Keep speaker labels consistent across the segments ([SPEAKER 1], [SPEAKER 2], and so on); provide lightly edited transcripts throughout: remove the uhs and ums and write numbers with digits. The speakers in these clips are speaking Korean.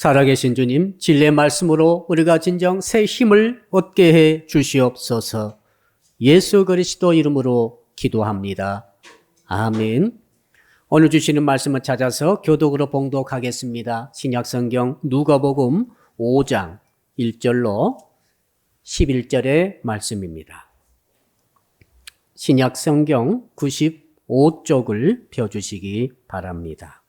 [SPEAKER 1] 살아계신 주님, 진리의 말씀으로 우리가 진정 새 힘을 얻게 해 주시옵소서. 예수 그리스도 이름으로 기도합니다. 아멘. 오늘 주시는 말씀을 찾아서 교독으로 봉독하겠습니다. 신약성경 누가복음 5장 1절로 11절의 말씀입니다. 신약성경 95쪽을 펴주시기 바랍니다.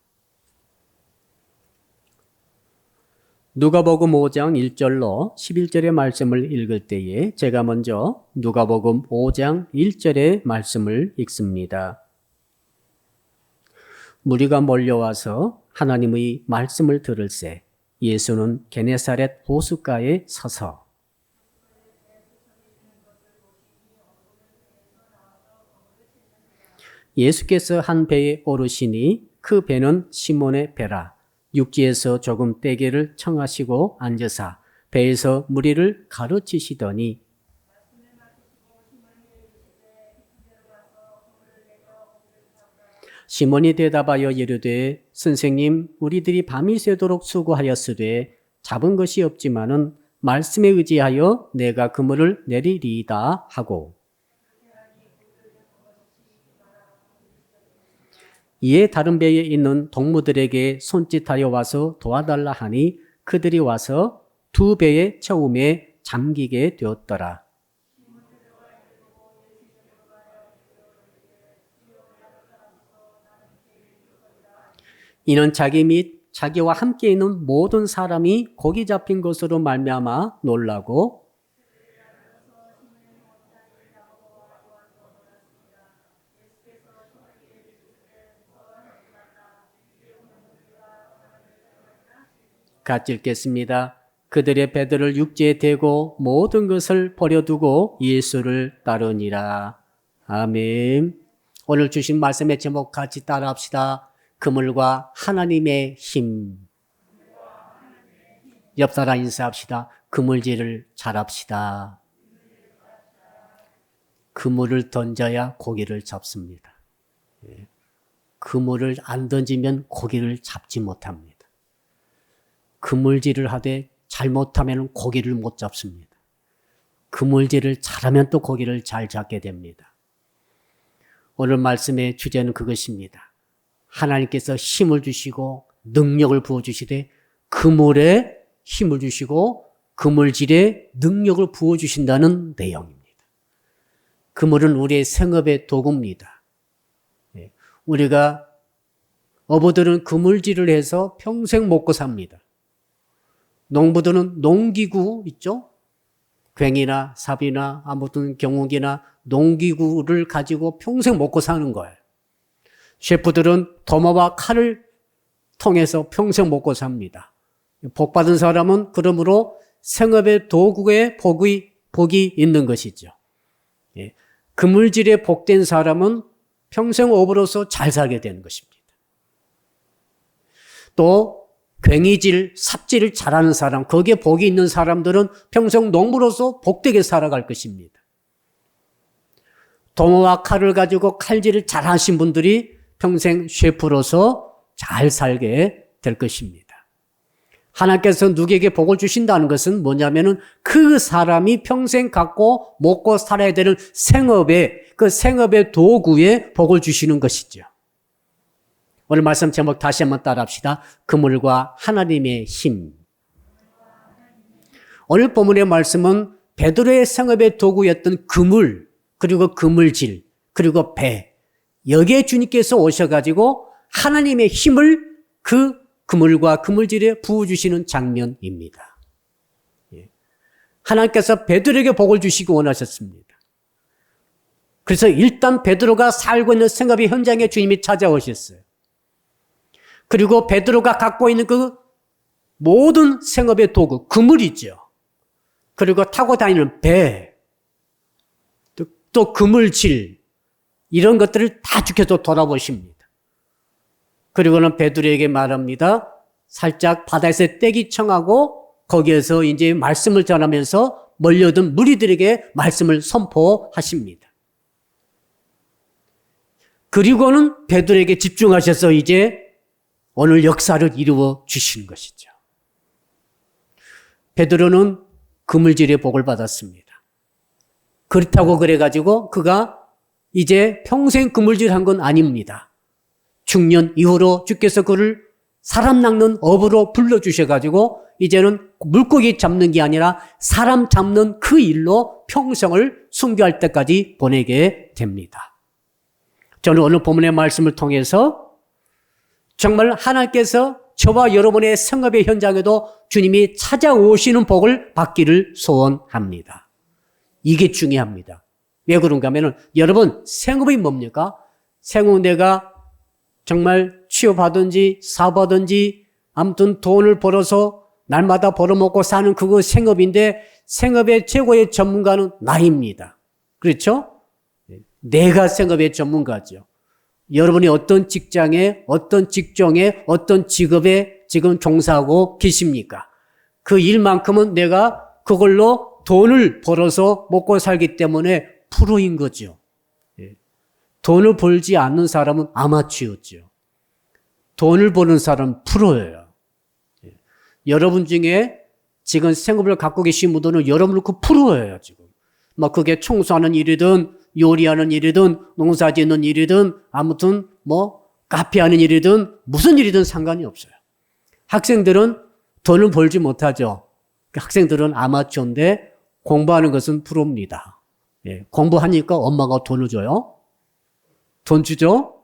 [SPEAKER 1] 누가복음 5장 1절로 11절의 말씀을 읽을 때에 제가 먼저 누가복음 5장 1절의 말씀을 읽습니다. 무리가 몰려와서 하나님의 말씀을 들을새 예수는 게네사렛 호숫가에 서서 예수께서 한 배에 오르시니 그 배는 시몬의 배라. 육지에서 조금 떼기를 청하시고 앉으사 배에서 무리를 가르치시더니 시몬이 대답하여 이르되 선생님 우리들이 밤이 새도록 수고하였으되 잡은 것이 없지만은 말씀에 의지하여 내가 그물을 내리리이다 하고 이에 다른 배에 있는 동무들에게 손짓하여 와서 도와달라 하니 그들이 와서 두 배의 처음에 잠기게 되었더라. 이는 자기 및 자기와 함께 있는 모든 사람이 고기 잡힌 것으로 말미암아 놀라고 같이 읽겠습니다. 그들의 배들을 육지에 대고 모든 것을 버려두고 예수를 따르니라. 아멘. 오늘 주신 말씀의 제목 같이 따라합시다. 그물과 하나님의 힘. 옆 사람 인사합시다. 그물질을 잘합시다. 그물을 던져야 고기를 잡습니다. 그물을 안 던지면 고기를 잡지 못합니다. 그물질을 하되 잘못하면 고기를 못 잡습니다. 그물질을 잘하면 또 고기를 잘 잡게 됩니다. 오늘 말씀의 주제는 그것입니다. 하나님께서 힘을 주시고 능력을 부어주시되 그물에 힘을 주시고 그물질에 능력을 부어주신다는 내용입니다. 그물은 우리의 생업의 도구입니다. 우리가 어부들은 그물질을 해서 평생 먹고 삽니다. 농부들은 농기구 있죠? 괭이나 삽이나 아무튼 경운기나 농기구를 가지고 평생 먹고 사는 거예요. 셰프들은 도마와 칼을 통해서 평생 먹고 삽니다. 복받은 사람은 그러므로 생업의 도구에 복이 있는 것이죠. 그물질에 복된 사람은 평생 어부로서 잘 살게 되는 것입니다. 또 괭이질, 삽질을 잘하는 사람, 거기에 복이 있는 사람들은 평생 농부로서 복되게 살아갈 것입니다. 도마와 칼을 가지고 칼질을 잘하신 분들이 평생 셰프로서 잘 살게 될 것입니다. 하나님께서 누구에게 복을 주신다는 것은 뭐냐면은 그 사람이 평생 갖고 먹고 살아야 되는 그 생업의 도구에 복을 주시는 것이죠. 오늘 말씀 제목 다시 한번 따라합시다. 그물과 하나님의 힘. 오늘 본문의 말씀은 베드로의 생업의 도구였던 그물, 그리고 그물질, 그리고 배. 여기에 주님께서 오셔가지고 하나님의 힘을 그 그물과 그물질에 부어주시는 장면입니다. 하나님께서 베드로에게 복을 주시기 원하셨습니다. 그래서 일단 베드로가 살고 있는 생업의 현장에 주님이 찾아오셨어요. 그리고 베드로가 갖고 있는 그 모든 생업의 도구, 그물이죠. 그리고 타고 다니는 배, 또 그물질, 이런 것들을 다 주께서 돌아보십니다. 그리고는 베드로에게 말합니다. 살짝 바다에서 떼기 청하고 거기에서 이제 말씀을 전하면서 몰려든 무리들에게 말씀을 선포하십니다. 그리고는 베드로에게 집중하셔서 이제 오늘 역사를 이루어 주시는 것이죠. 베드로는 그물질의 복을 받았습니다. 그렇다고 그래가지고 그가 이제 평생 그물질한 건 아닙니다. 중년 이후로 주께서 그를 사람 낚는 업으로 불러주셔가지고 이제는 물고기 잡는 게 아니라 사람 잡는 그 일로 평생을 순교할 때까지 보내게 됩니다. 저는 오늘 본문의 말씀을 통해서 정말 하나님께서 저와 여러분의 성업의 현장에도 주님이 찾아오시는 복을 받기를 소원합니다. 이게 중요합니다. 왜 그런가 하면 여러분 생업이 뭡니까? 생업 내가 정말 취업하든지 사업하든지 아무튼 돈을 벌어서 날마다 벌어먹고 사는 그거 생업인데 생업의 최고의 전문가는 나입니다. 그렇죠? 내가 생업의 전문가죠. 여러분이 어떤 직장에 어떤 직종에 어떤 직업에 지금 종사하고 계십니까? 그 일만큼은 내가 그걸로 돈을 벌어서 먹고 살기 때문에 프로인 거죠. 돈을 벌지 않는 사람은 아마추어죠. 돈을 버는 사람은 프로예요. 여러분 중에 지금 생업을 갖고 계신 분들은 여러분은 그 프로예요, 지금. 막 그게 청소하는 일이든 요리하는 일이든 농사 짓는 일이든 아무튼 카페 하는 일이든 무슨 일이든 상관이 없어요. 학생들은 돈을 벌지 못하죠. 학생들은 아마추어인데 공부하는 것은 프로입니다. 공부하니까 엄마가 돈을 줘요. 돈 주죠?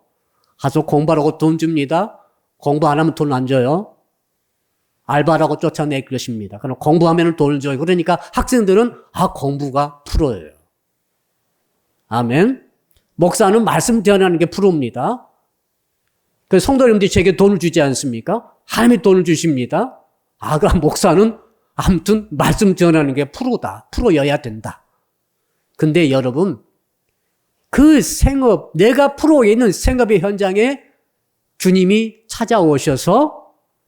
[SPEAKER 1] 가서 공부하라고 돈 줍니다. 공부 안 하면 돈 안 줘요. 알바라고 쫓아낼 것입니다. 그럼 공부하면 돈을 줘요. 그러니까 학생들은 공부가 프로예요. 아멘. 목사는 말씀 전하는 게 프로입니다. 그 성도님들이 제게 돈을 주지 않습니까? 하나님이 돈을 주십니다. 그럼 목사는 아무튼 말씀 전하는 게 프로다. 프로여야 된다. 근데 여러분, 그 생업, 내가 프로에 있는 생업의 현장에 주님이 찾아오셔서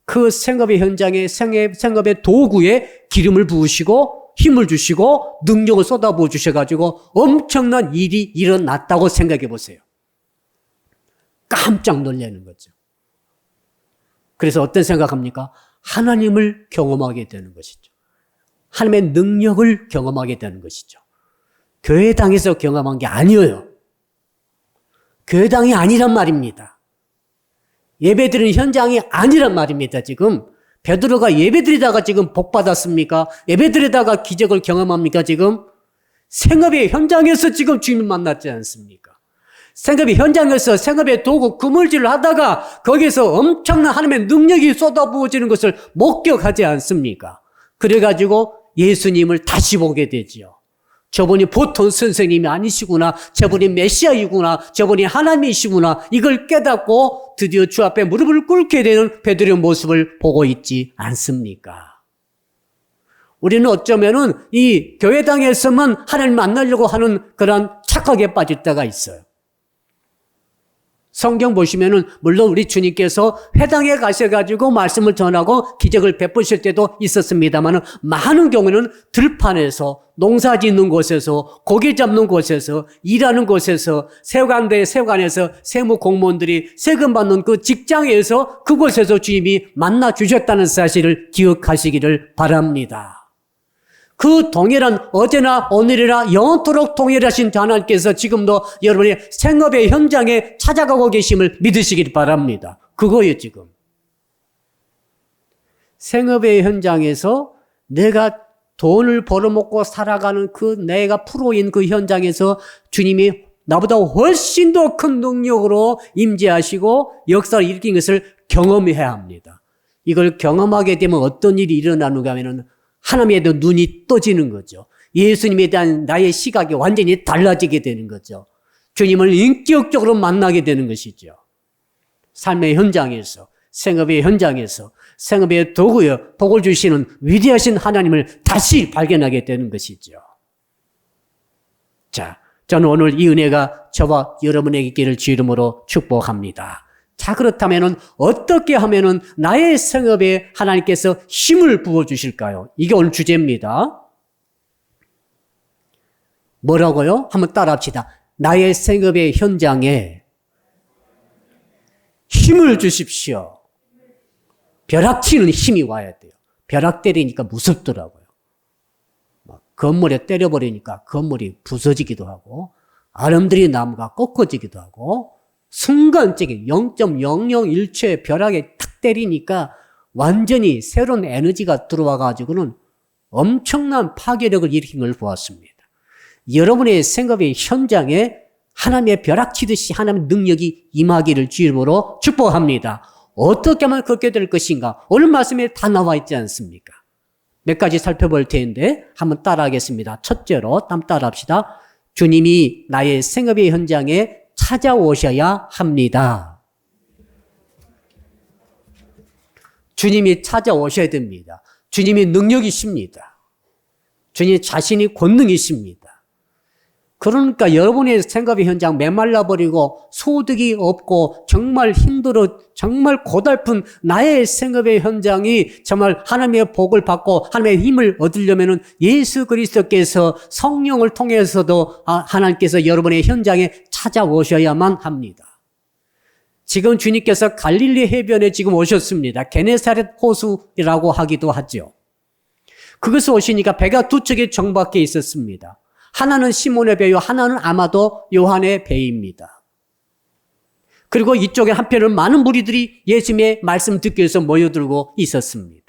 [SPEAKER 1] 그 생업의 현장에 생업의 도구에 기름을 부으시고 힘을 주시고 능력을 쏟아부어 주셔가지고 엄청난 일이 일어났다고 생각해 보세요. 깜짝 놀라는 거죠. 그래서 어떤 생각합니까? 하나님을 경험하게 되는 것이죠. 하나님의 능력을 경험하게 되는 것이죠. 교회당에서 경험한 게 아니에요. 교회당이 아니란 말입니다. 예배드리는 현장이 아니란 말입니다. 지금 베드로가 예배드리다가 지금 복 받았습니까? 예배드리다가 기적을 경험합니까? 지금 생업의 현장에서 지금 주님을 만났지 않습니까? 생업의 현장에서 생업의 도구 그물질을 하다가 거기서 엄청난 하나님의 능력이 쏟아부어지는 것을 목격하지 않습니까? 그래가지고 예수님을 다시 보게 되지요. 저분이 보통 선생님이 아니시구나. 저분이 메시아이구나. 저분이 하나님이시구나. 이걸 깨닫고 드디어 주 앞에 무릎을 꿇게 되는 베드로의 모습을 보고 있지 않습니까? 우리는 어쩌면은 이 교회당에서만 하나님 만나려고 하는 그런 착각에 빠질 때가 있어요. 성경 보시면은 물론 우리 주님께서 회당에 가셔가지고 말씀을 전하고 기적을 베푸실 때도 있었습니다만 많은 경우는 들판에서 농사 짓는 곳에서 고기 잡는 곳에서 일하는 곳에서 세관에서 세무 공무원들이 세금 받는 그 직장에서 그곳에서 주님이 만나 주셨다는 사실을 기억하시기를 바랍니다. 그 동일한 어제나 오늘이나 영원토록 동일하신 하나님께서 지금도 여러분의 생업의 현장에 찾아가고 계심을 믿으시길 바랍니다. 그거예요, 지금. 생업의 현장에서 내가 돈을 벌어먹고 살아가는 그 내가 프로인 그 현장에서 주님이 나보다 훨씬 더 큰 능력으로 임재하시고 역사를 일으킨 것을 경험해야 합니다. 이걸 경험하게 되면 어떤 일이 일어나는가 하면은 하나님에 대한 눈이 떠지는 거죠. 예수님에 대한 나의 시각이 완전히 달라지게 되는 거죠. 주님을 인격적으로 만나게 되는 것이죠. 삶의 현장에서, 생업의 현장에서, 생업의 도구에 복을 주시는 위대하신 하나님을 다시 발견하게 되는 것이죠. 자, 저는 오늘 이 은혜가 저와 여러분에게 있기를 주 이름으로 축복합니다. 자, 그렇다면 어떻게 하면 나의 생업에 하나님께서 힘을 부어주실까요? 이게 오늘 주제입니다. 뭐라고요? 한번 따라합시다. 나의 생업의 현장에 힘을 주십시오. 벼락치는 힘이 와야 돼요. 벼락 때리니까 무섭더라고요. 건물에 때려버리니까 건물이 부서지기도 하고 아름드리 나무가 꺾어지기도 하고 순간적인 0.001초의 벼락에 탁 때리니까 완전히 새로운 에너지가 들어와 가지고는 엄청난 파괴력을 일으킨 걸 보았습니다. 여러분의 생업의 현장에 하나님의 벼락치듯이 하나님의 능력이 임하기를 주님으로 축복합니다. 어떻게 하면 그렇게 될 것인가? 오늘 말씀에 다 나와 있지 않습니까? 몇 가지 살펴볼 텐데 한번 따라하겠습니다. 첫째로 한번 따라합시다. 주님이 나의 생업의 현장에 찾아오셔야 합니다. 주님이 찾아오셔야 됩니다. 주님이 능력이십니다. 주님 자신이 권능이십니다. 그러니까 여러분의 생업의 현장 메말라버리고 소득이 없고 정말 힘들어 정말 고달픈 나의 생업의 현장이 정말 하나님의 복을 받고 하나님의 힘을 얻으려면 예수 그리스도께서 성령을 통해서도 하나님께서 여러분의 현장에 찾아오셔야만 합니다. 지금 주님께서 갈릴리 해변에 지금 오셨습니다. 게네사렛 호수라고 하기도 하죠. 그것에 오시니까 배가 두 척이 정박해 있었습니다. 하나는 시몬의 배요, 하나는 아마도 요한의 배입니다. 그리고 이쪽에 한편은 많은 무리들이 예수님의 말씀 듣기 위해서 모여들고 있었습니다.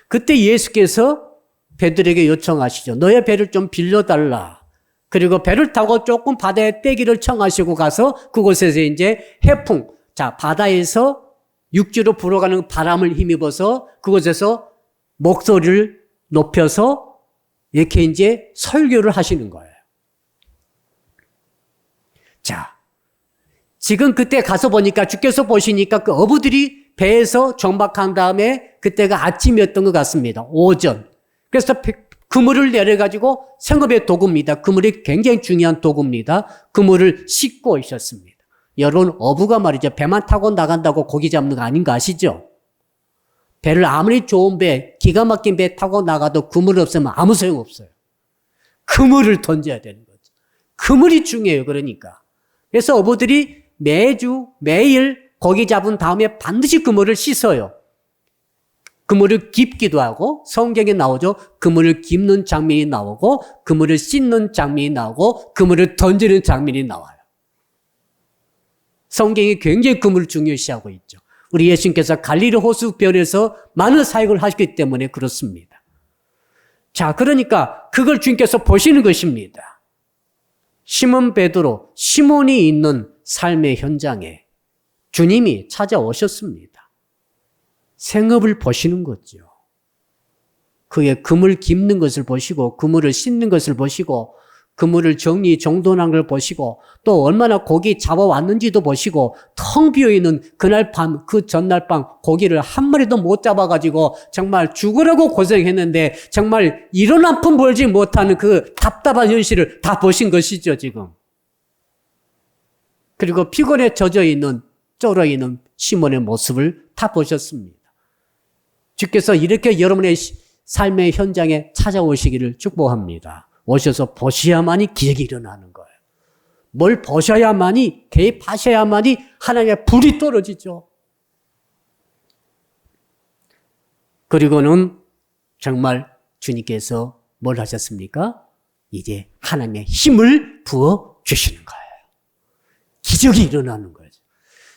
[SPEAKER 1] 그때 예수께서 베드로에게 요청하시죠. 너의 배를 좀 빌려달라. 그리고 배를 타고 조금 바다에 떼기를 청하시고 가서 그곳에서 이제 해풍, 자, 바다에서 육지로 불어가는 바람을 힘입어서 그곳에서 목소리를 높여서 이렇게 이제 설교를 하시는 거예요. 자, 지금 그때 가서 보니까 주께서 보시니까 그 어부들이 배에서 정박한 다음에 그때가 아침이었던 것 같습니다. 오전. 그래서 그물을 내려가지고 생업의 도구입니다. 그물이 굉장히 중요한 도구입니다. 그물을 싣고 있었습니다. 여러분, 어부가 말이죠. 배만 타고 나간다고 고기 잡는 거 아닌 거 아시죠? 배를 아무리 좋은 배, 기가 막힌 배 타고 나가도 그물 없으면 아무 소용 없어요. 그물을 던져야 되는 거죠. 그물이 중요해요. 그러니까. 그래서 어부들이 매일 고기 잡은 다음에 반드시 그물을 씻어요. 그물을 깁기도 하고 성경에 나오죠. 그물을 깁는 장면이 나오고 그물을 씻는 장면이 나오고 그물을 던지는 장면이 나와요. 성경이 굉장히 그물을 중요시하고 있죠. 우리 예수님께서 갈릴리 호수변에서 많은 사역을 하셨기 때문에 그렇습니다. 자, 그러니까 그걸 주님께서 보시는 것입니다. 시몬 베드로, 시몬이 있는 삶의 현장에 주님이 찾아오셨습니다. 생업을 보시는 거죠. 그의 그물 깁는 것을 보시고 그물을 씻는 것을 보시고 그물을 정리정돈한 걸 보시고 또 얼마나 고기 잡아왔는지도 보시고 텅 비어있는 그날 밤, 그 전날 밤 고기를 한 마리도 못 잡아가지고 정말 죽으라고 고생했는데 정말 이런 아픔 벌지 못하는 그 답답한 현실을 다 보신 것이죠, 지금. 그리고 피곤에 젖어있는, 쩔어있는 시몬의 모습을 다 보셨습니다. 주께서 이렇게 여러분의 삶의 현장에 찾아오시기를 축복합니다. 오셔서 보셔야만이 기적이 일어나는 거예요. 뭘 보셔야만이, 개입하셔야만이 하나님의 불이 떨어지죠. 그리고는 정말 주님께서 뭘 하셨습니까? 이제 하나님의 힘을 부어 주시는 거예요. 기적이 일어나는 거예요.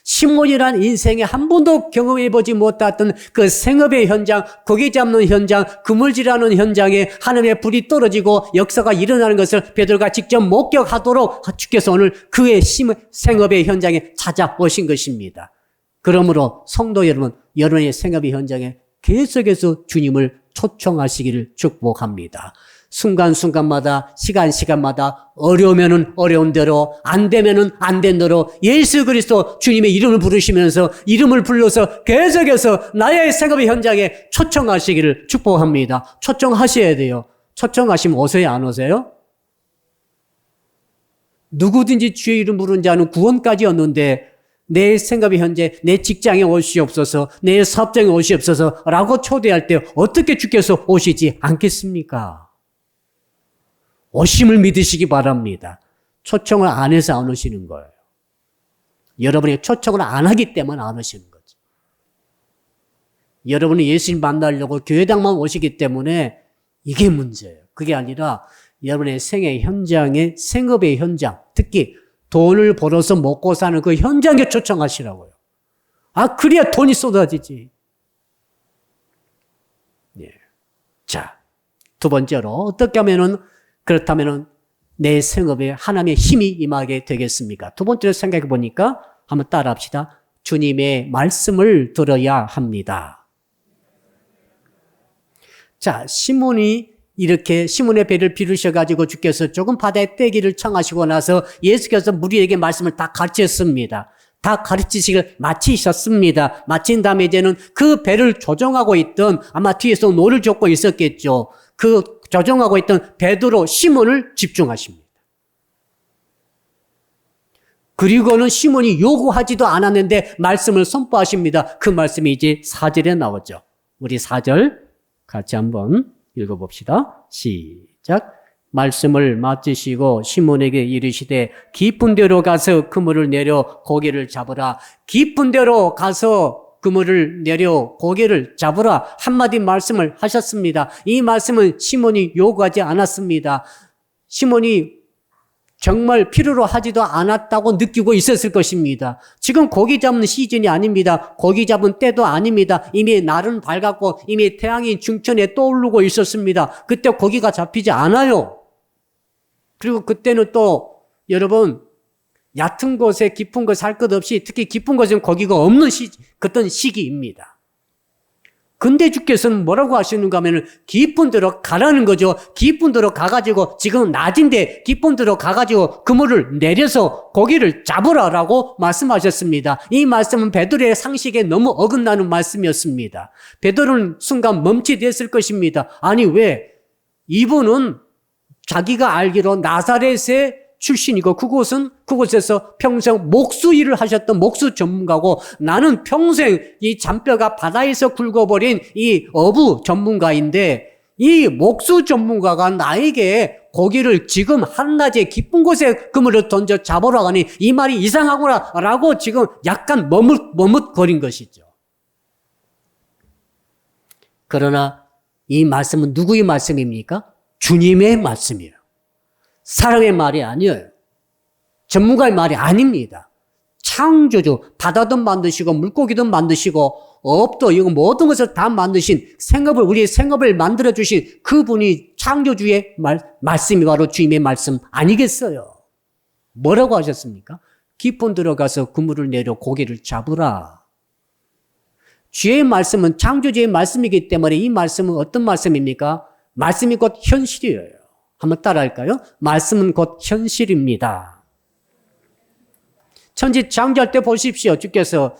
[SPEAKER 1] 시몬이란 인생에 한 번도 경험해보지 못했던 그 생업의 현장, 고기 잡는 현장, 그물질하는 현장에 하나님의 불이 떨어지고 역사가 일어나는 것을 베드로가 직접 목격하도록 주께서 오늘 그의 생업의 현장에 찾아오신 것입니다. 그러므로 성도 여러분, 여러분의 생업의 현장에 계속해서 주님을 초청하시기를 축복합니다. 순간순간마다 시간마다 어려우면은 어려운 대로 안 되면은 안 된 대로 예수 그리스도 주님의 이름을 부르시면서 이름을 불러서 계속해서 나의 생업의 현장에 초청하시기를 축복합니다. 초청하셔야 돼요. 초청하시면 오세요, 안 오세요? 누구든지 주의 이름 부르는 자는 구원까지였는데 내 생업의 현재 내 직장에 오시옵소서, 내 사업장에 오시옵소서 라고 초대할 때 어떻게 주께서 오시지 않겠습니까? 오심을 믿으시기 바랍니다. 초청을 안 해서 안 오시는 거예요. 여러분이 초청을 안 하기 때문에 안 오시는 거죠. 여러분이 예수님 만나려고 교회당만 오시기 때문에 이게 문제예요. 그게 아니라 여러분의 생애 현장에 생업의 현장, 특히 돈을 벌어서 먹고 사는 그 현장에 초청하시라고요. 그래야 돈이 쏟아지지. 예. 자, 두 번째로 어떻게 하면은 그렇다면은 내 생업에 하나님의 힘이 임하게 되겠습니까? 두 번째로 생각해 보니까 한번 따라 합시다. 주님의 말씀을 들어야 합니다. 자, 시몬이 이렇게 시몬의 배를 비르셔가지고 주께서 조금 바다에 떼기를 청하시고 나서 예수께서 무리에게 말씀을 다 가르쳤습니다. 다 가르치시길 마치셨습니다. 마친 다음에 이제는 그 배를 조종하고 있던 아마 뒤에서 노를 젓고 있었겠죠. 그 조종하고 있던 베드로 시몬을 집중하십니다. 그리고는 시몬이 요구하지도 않았는데 말씀을 선포하십니다. 그 말씀이 이제 4절에 나오죠. 우리 4절 같이 한번 읽어봅시다. 시작. 말씀을 마치시고 시몬에게 이르시되 깊은 데로 가서 그물을 내려 고기를 잡으라. 깊은 데로 가서 그물을 내려 고기를 잡으라. 한마디 말씀을 하셨습니다. 이 말씀은 시몬이 요구하지 않았습니다. 시몬이 정말 필요로 하지도 않았다고 느끼고 있었을 것입니다. 지금 고기 잡는 시즌이 아닙니다. 고기 잡은 때도 아닙니다. 이미 날은 밝았고 이미 태양이 중천에 떠오르고 있었습니다. 그때 고기가 잡히지 않아요. 그리고 그때는 또 여러분 얕은 곳에 깊은 곳 할 것 없이 특히 깊은 곳은 고기가 없는 그런 시기입니다. 근데 주께서는 뭐라고 하시는가 하면 깊은 데로 가라는 거죠. 깊은 데로 가가지고 지금 낮인데 깊은 데로 가가지고 그물을 내려서 고기를 잡으라라고 말씀하셨습니다. 이 말씀은 베드로의 상식에 너무 어긋나는 말씀이었습니다. 베드로는 순간 멈칫했을 것입니다. 아니 왜? 이분은 자기가 알기로 나사렛의 출신이고 그곳에서 평생 목수 일을 하셨던 목수 전문가고 나는 평생 이 잔뼈가 바다에서 굵어버린 이 어부 전문가인데 이 목수 전문가가 나에게 고기를 지금 한낮에 깊은 곳에 그물을 던져 잡으라고 하니 이 말이 이상하구나 라고 지금 약간 머뭇거린 것이죠. 그러나 이 말씀은 누구의 말씀입니까? 주님의 말씀이에요. 사람의 말이 아니에요. 전문가의 말이 아닙니다. 창조주, 바다도 만드시고 물고기도 만드시고 업도 이거 모든 것을 다 만드신 우리의 생업을 만들어주신 그분이 창조주의 말씀이 바로 주님의 말씀 아니겠어요? 뭐라고 하셨습니까? 깊은 들어가서 그물을 내려 고기를 잡으라. 주의 말씀은 창조주의 말씀이기 때문에 이 말씀은 어떤 말씀입니까? 말씀이 곧 현실이에요. 한번 따라할까요? 말씀은 곧 현실입니다. 천지 창조할 때 보십시오. 주께서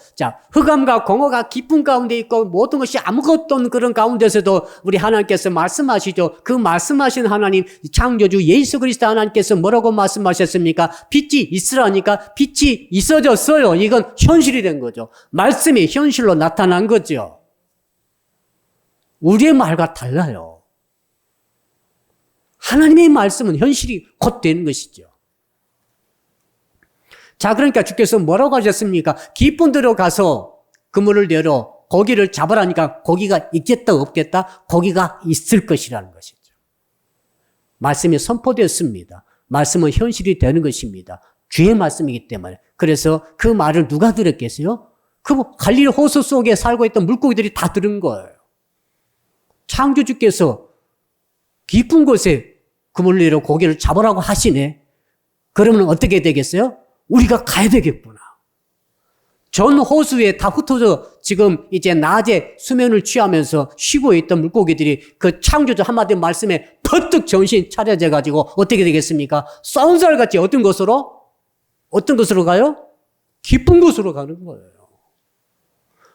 [SPEAKER 1] 흑암과 공허가 깊은 가운데 있고 모든 것이 아무것도 없는 그런 가운데서도 우리 하나님께서 말씀하시죠. 그 말씀하신 하나님 창조주 예수 그리스도 하나님께서 뭐라고 말씀하셨습니까? 빛이 있으라니까 빛이 있어졌어요. 이건 현실이 된 거죠. 말씀이 현실로 나타난 거죠. 우리의 말과 달라요. 하나님의 말씀은 현실이 곧 되는 것이죠. 자, 그러니까 주께서 뭐라고 하셨습니까? 깊은 데로 가서 그물을 내려 고기를 잡으라니까 고기가 있겠다 없겠다? 고기가 있을 것이라는 것이죠. 말씀이 선포되었습니다. 말씀은 현실이 되는 것입니다. 주의 말씀이기 때문에. 그래서 그 말을 누가 들었겠어요? 그 갈릴리 호수 속에 살고 있던 물고기들이 다 들은 거예요. 창조주께서 깊은 곳에 그물을 내려 고기를 잡으라고 하시네. 그러면 어떻게 되겠어요? 우리가 가야 되겠구나. 전 호수에 다 흩어져 지금 이제 낮에 수면을 취하면서 쉬고 있던 물고기들이 그 창조주 한마디 말씀에 퍼뜩 정신 차려져 가지고 어떻게 되겠습니까? 쏜살같이 어떤 곳으로 가요? 깊은 곳으로 가는 거예요.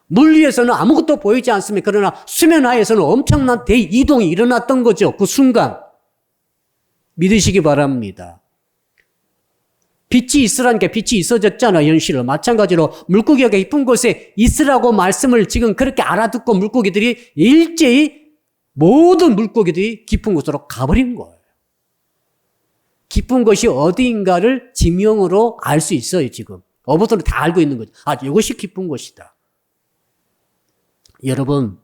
[SPEAKER 1] 물 위에서는 아무것도 보이지 않습니다. 그러나 수면 하에서는 엄청난 대이동이 일어났던 거죠. 그 순간. 믿으시기 바랍니다. 빛이 있으라니까 빛이 있어졌잖아, 현실로. 마찬가지로 물고기가 깊은 곳에 있으라고 말씀을 지금 그렇게 알아듣고 물고기들이 일제히 모든 물고기들이 깊은 곳으로 가버린 거예요. 깊은 곳이 어디인가를 지명으로 알 수 있어요, 지금. 어부들은 다 알고 있는 거죠. 이것이 깊은 곳이다. 여러분,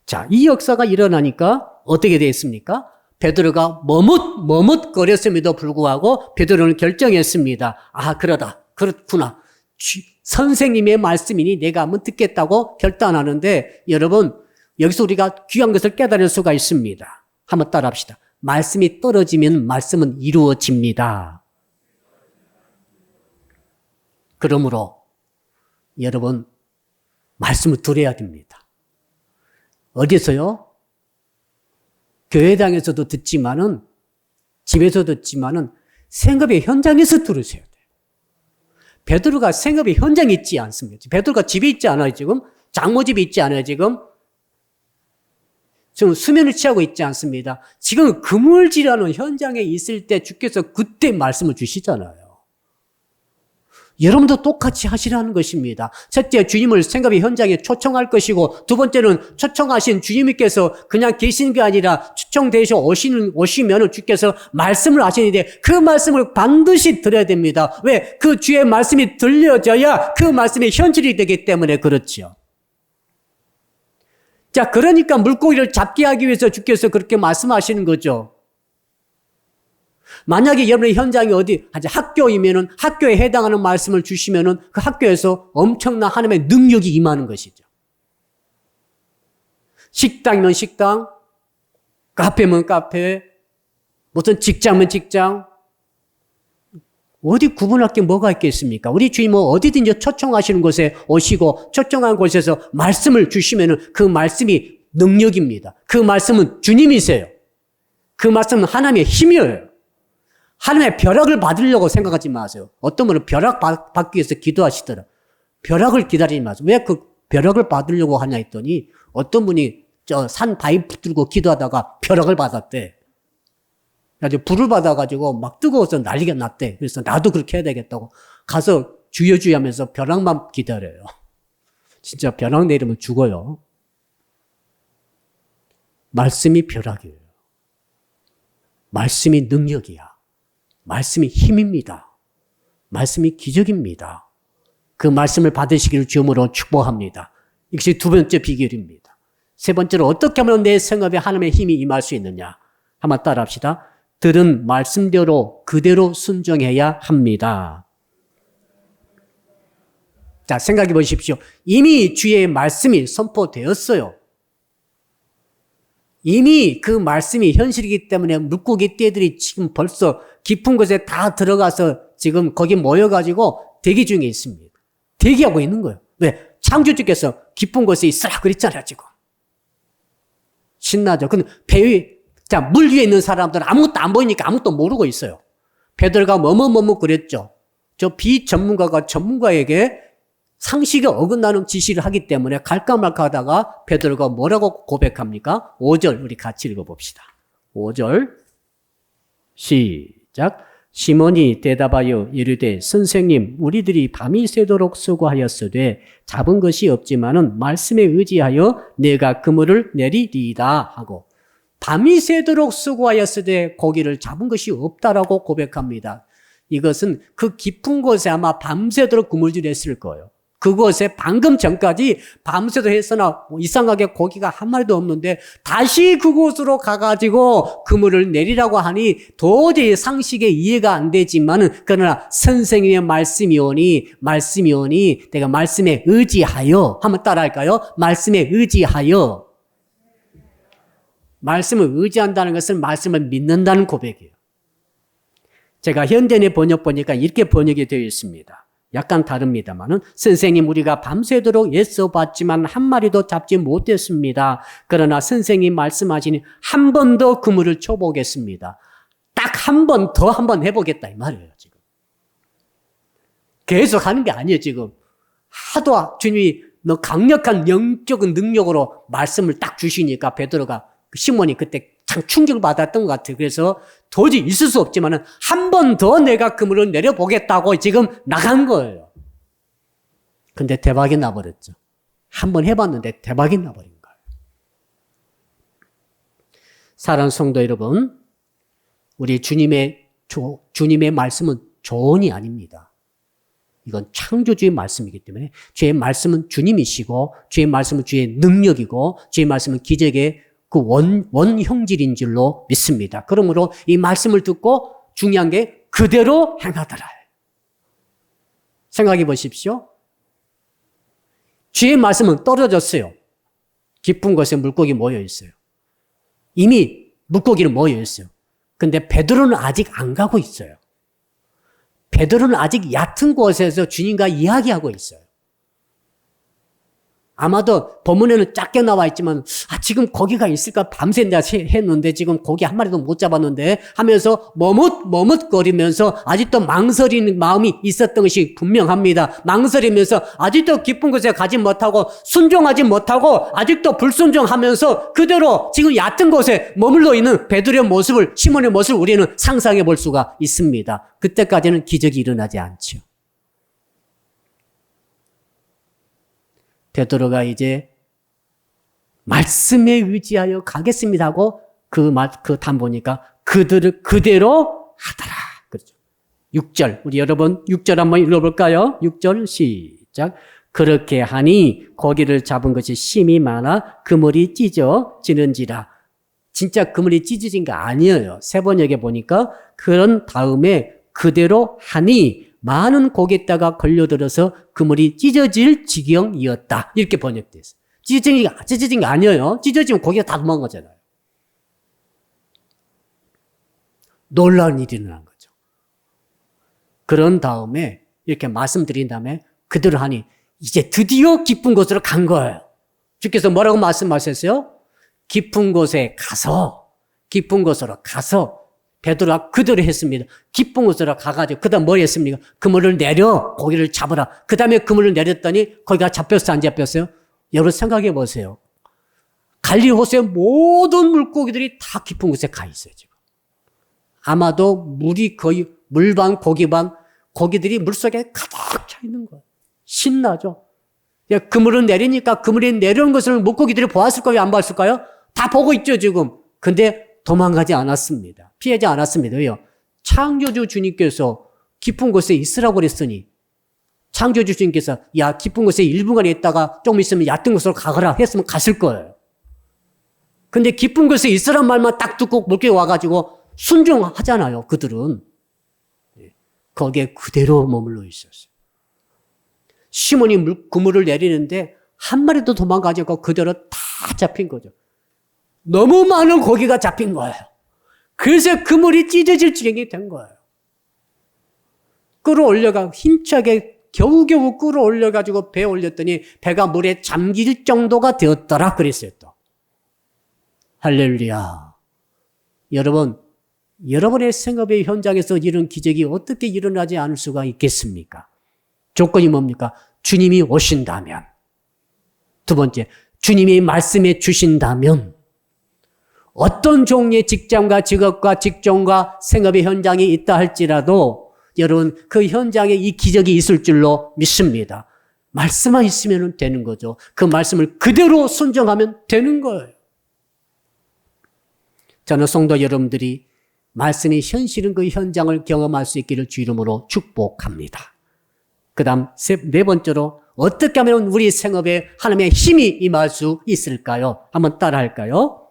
[SPEAKER 1] 자, 이 역사가 일어나니까 어떻게 되었습니까? 베드로가 머뭇거렸음에도 불구하고 베드로는 결정했습니다. 아, 그렇구나. 선생님의 말씀이니 내가 한번 듣겠다고 결단하는데, 여러분, 여기서 우리가 귀한 것을 깨달을 수가 있습니다. 한번 따라합시다. 말씀이 떨어지면 말씀은 이루어집니다. 그러므로 여러분, 말씀을 들어야 됩니다. 어디서요? 교회당에서도 듣지만은, 집에서 듣지만은, 생업의 현장에서 들으셔야 돼요. 베드로가 생업의 현장에 있지 않습니다. 베드로가 집에 있지 않아요, 지금. 장모집에 있지 않아요, 지금. 지금 수면을 취하고 있지 않습니다. 지금 그물질하는 현장에 있을 때 주께서 그때 말씀을 주시잖아요. 여러분도 똑같이 하시라는 것입니다. 첫째, 주님을 생업의 현장에 초청할 것이고, 두 번째는 초청하신 주님께서 그냥 계시는 게 아니라 초청되셔 오시면 주께서 말씀을 하시는데 그 말씀을 반드시 들어야 됩니다. 왜? 그 주의 말씀이 들려져야 그 말씀이 현실이 되기 때문에 그렇죠. 자, 그러니까 물고기를 잡게 하기 위해서 주께서 그렇게 말씀하시는 거죠. 만약에 여러분의 현장이 학교이면은 학교에 해당하는 말씀을 주시면은 그 학교에서 엄청난 하나님의 능력이 임하는 것이죠. 식당이면 식당, 카페면 카페, 무슨 직장이면 직장, 어디 구분할 게 뭐가 있겠습니까? 우리 주님은 어디든지 초청하시는 곳에 오시고 초청한 곳에서 말씀을 주시면은 그 말씀이 능력입니다. 그 말씀은 주님이세요. 그 말씀은 하나님의 힘이에요. 하나님의 벼락을 받으려고 생각하지 마세요. 어떤 분은 벼락 받기 위해서 기도하시더라. 벼락을 기다리지 마세요. 왜 그 벼락을 받으려고 하냐 했더니 어떤 분이 저 산 바위 붙들고 기도하다가 벼락을 받았대. 그래서 불을 받아가지고 막 뜨거워서 난리가 났대. 그래서 나도 그렇게 해야 되겠다고 가서 주여 하면서 벼락만 기다려요. 진짜 벼락 내리면 죽어요. 말씀이 벼락이에요. 말씀이 능력이야. 말씀이 힘입니다. 말씀이 기적입니다. 그 말씀을 받으시기를 주님으로 축복합니다. 이것이 두 번째 비결입니다. 세 번째로 어떻게 하면 내 생업에 하나님의 힘이 임할 수 있느냐. 한번 따라합시다. 들은 말씀대로 그대로 순종해야 합니다. 자, 생각해 보십시오. 이미 주의 말씀이 선포되었어요. 이미 그 말씀이 현실이기 때문에 물고기 떼들이 지금 벌써 깊은 곳에 다 들어가서 지금 거기 모여가지고 대기 중에 있습니다. 대기하고 있는 거예요. 왜? 창조주께서 깊은 곳에 있으라 그랬잖아요, 지금. 신나죠? 근데 배 위에, 자, 물 위에 있는 사람들은 아무것도 안 보이니까 아무것도 모르고 있어요. 베드로가 그랬죠. 저 비전문가가 전문가에게 상식에 어긋나는 지시를 하기 때문에 갈까 말까 하다가 베드로가 뭐라고 고백합니까? 5절 우리 같이 읽어봅시다. 5절 시작. 시몬이 대답하여 이르되 선생님 우리들이 밤이 새도록 수고하였으되 잡은 것이 없지만은 말씀에 의지하여 내가 그물을 내리리이다 하고 밤이 새도록 수고하였으되 고기를 잡은 것이 없다라고 고백합니다. 이것은 그 깊은 곳에 아마 밤새도록 그물질했을 거예요. 그곳에 방금 전까지 밤새도록 했으나 이상하게 고기가 한 마리도 없는데 다시 그곳으로 가가지고 그물을 내리라고 하니 도저히 상식에 이해가 안 되지만은 그러나 선생님의 말씀이 오니 내가 말씀에 의지하여 한번 따라할까요? 말씀에 의지하여. 말씀을 의지한다는 것은 말씀을 믿는다는 고백이에요. 제가 현대의 번역 보니까 이렇게 번역이 되어 있습니다. 약간 다릅니다만은 선생님 우리가 밤새도록 애써봤지만 한 마리도 잡지 못했습니다. 그러나 선생님 말씀하시니 한 번 더 그물을 쳐보겠습니다. 딱 한 번 더 해보겠다 이 말이에요 지금. 계속 하는 게 아니에요 지금. 하도 주님이 너 강력한 영적인 능력으로 말씀을 딱 주시니까 베드로가 시몬이 그때 참 충격을 받았던 것 같아요. 그래서 도저히 있을 수 없지만은 한 번 더 내가 그물을 내려보겠다고 지금 나간 거예요. 근데 대박이 나버렸죠. 한 번 해봤는데 대박이 나버린 거예요. 사랑하는 성도 여러분, 우리 주님의 말씀은 조언이 아닙니다. 이건 창조주의 말씀이기 때문에 주의 말씀은 주님이시고 주의 말씀은 주의 능력이고 주의 말씀은 기적의 그 원형질인 줄로 믿습니다. 그러므로 이 말씀을 듣고 중요한 게 그대로 행하더라. 생각해 보십시오. 주의 말씀은 떨어졌어요. 깊은 곳에 물고기 모여 있어요. 이미 물고기는 모여 있어요. 근데 베드로는 아직 안 가고 있어요. 베드로는 아직 얕은 곳에서 주님과 이야기하고 있어요. 아마도 본문에는 작게 나와 있지만 지금 고기가 있을까 밤새 내가 했는데 지금 고기 한 마리도 못 잡았는데 하면서 머뭇거리면서 아직도 망설이는 마음이 있었던 것이 분명합니다. 망설이면서 아직도 깊은 곳에 가지 못하고 순종하지 못하고 아직도 불순종하면서 그대로 지금 얕은 곳에 머물러 있는 베드로의 모습을, 시몬의 모습을 우리는 상상해 볼 수가 있습니다. 그때까지는 기적이 일어나지 않죠. 베드로가 이제 말씀에 의지하여 가겠습니다 하고 그 담 보니까 그들을 그대로 하더라. 그렇죠. 6절. 우리 여러분 6절 한번 읽어볼까요? 6절 시작. 그렇게 하니 고기를 잡은 것이 심이 많아 그물이 찢어지는지라. 진짜 그물이 찢어진 게 아니에요. 세번역에 보니까 그런 다음에 그대로 하니 많은 고깃다가 걸려들어서 그물이 찢어질 지경이었다. 이렇게 번역되어 있어요. 찢어진 게 아니에요. 찢어지면 고기가 다 도망가잖아요. 놀라운 일이 일어난 거죠. 그런 다음에 이렇게 말씀드린 다음에 그대로 하니 이제 드디어 깊은 곳으로 간 거예요. 주께서 뭐라고 말씀하셨어요? 깊은 곳에 가서, 깊은 곳으로 가서 베드로가 그대로 했습니다. 깊은 곳으로 가가지고 그 다음 뭘 했습니까? 그물을 내려 고기를 잡으라. 그 다음에 그물을 내렸더니 거기가 잡혔어요? 안 잡혔어요? 여러분 생각해 보세요. 갈릴리 호수의 모든 물고기들이 다 깊은 곳에 가 있어요. 지금. 아마도 물이 거의 물반 고기반 고기들이 물속에 가득 차 있는 거예요. 신나죠? 그물을 내리니까 그물이 내려온 것을 물고기들이 보았을까요? 안 보았을까요? 다 보고 있죠 지금. 근데 도망가지 않았습니다. 피하지 않았습니다. 왜요? 창조주 주님께서 깊은 곳에 있으라고 그랬으니 창조주 주님께서 야 깊은 곳에 1분간 있다가 조금 있으면 얕은 곳으로 가거라 했으면 갔을 거예요. 근데 깊은 곳에 있으란 말만 딱 듣고 물고기 와가지고 순종하잖아요. 그들은. 거기에 그대로 머물러 있었어요. 시몬이 그물을 내리는데 한 마리도 도망가지 않고 그대로 다 잡힌 거죠. 너무 많은 고기가 잡힌 거예요. 그래서 그물이 찢어질 지경이 된 거예요. 끌어올려가 힘차게 겨우겨우 끌어올려가지고 배에 올렸더니 배가 물에 잠길 정도가 되었더라 그랬어요 또. 할렐루야. 여러분, 여러분의 생업의 현장에서 이런 기적이 어떻게 일어나지 않을 수가 있겠습니까? 조건이 뭡니까? 주님이 오신다면. 두 번째, 주님이 말씀해 주신다면. 어떤 종류의 직장과 직업과 직종과 생업의 현장이 있다 할지라도 여러분 그 현장에 이 기적이 있을 줄로 믿습니다. 말씀만 있으면 되는 거죠. 그 말씀을 그대로 순종하면 되는 거예요. 저는 성도 여러분들이 말씀이 현실은 그 현장을 경험할 수 있기를 주 이름으로 축복합니다. 그 다음 네 번째로 어떻게 하면 우리 생업에 하나님의 힘이 임할 수 있을까요? 한번 따라 할까요?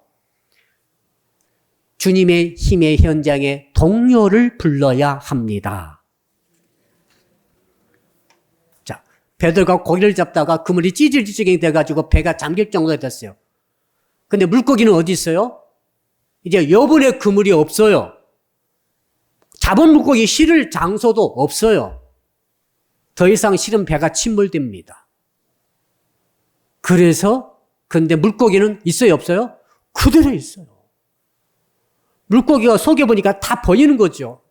[SPEAKER 1] 주님의 힘의 현장에 동료를 불러야 합니다. 자, 베드로가 고기를 잡다가 그물이 찢어질 지경이 돼가지고 배가 잠길 정도가 됐어요. 근데 물고기는 어디 있어요? 이제 여분의 그물이 없어요. 잡은 물고기 실을 장소도 없어요. 더 이상 실은 배가 침몰됩니다. 그래서 근데 물고기는 있어요, 없어요? 그대로 있어요. 물고기가 속여보니까 다 보이는 거죠.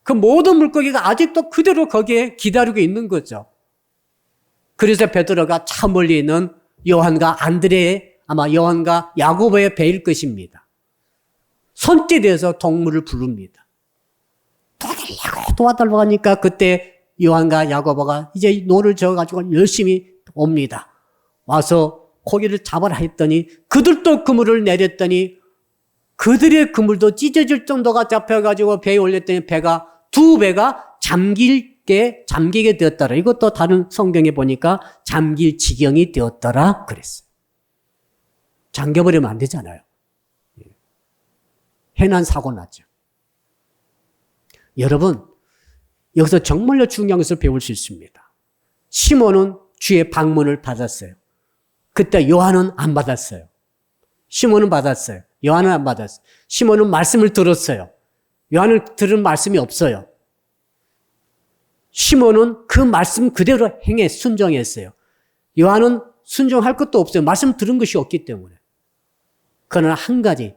[SPEAKER 1] 그 모든 물고기가 아직도 그대로 거기에 기다리고 있는 거죠. 그래서 베드로가 참 멀리 있는 요한과 안드레의 아마 요한과 야고보의 배일 것입니다. 손짓해서 동물을 부릅니다. 도와달라고 하니까 그때 요한과 야고보가 이제 노를 저어가지고 열심히 옵니다. 와서 고기를 잡아라 했더니 그들도 그물을 내렸더니 그들의 그물도 찢어질 정도가 잡혀가지고 배에 올렸더니 두 배가 잠길 깊게 잠기게 되었더라. 이것도 다른 성경에 보니까 잠길 지경이 되었더라 그랬어요. 잠겨버리면 안 되잖아요. 해난 사고 났죠. 여러분, 여기서 정말로 중요한 것을 배울 수 있습니다. 시몬은 주의 방문을 받았어요. 그때 요한은 안 받았어요. 시몬은 받았어요. 요한은 안 받았어요. 시몬은 말씀을 들었어요. 요한은 들은 말씀이 없어요. 시몬은 그 말씀 그대로 순종했어요. 요한은 순종할 것도 없어요. 말씀 들은 것이 없기 때문에. 그러나 한 가지,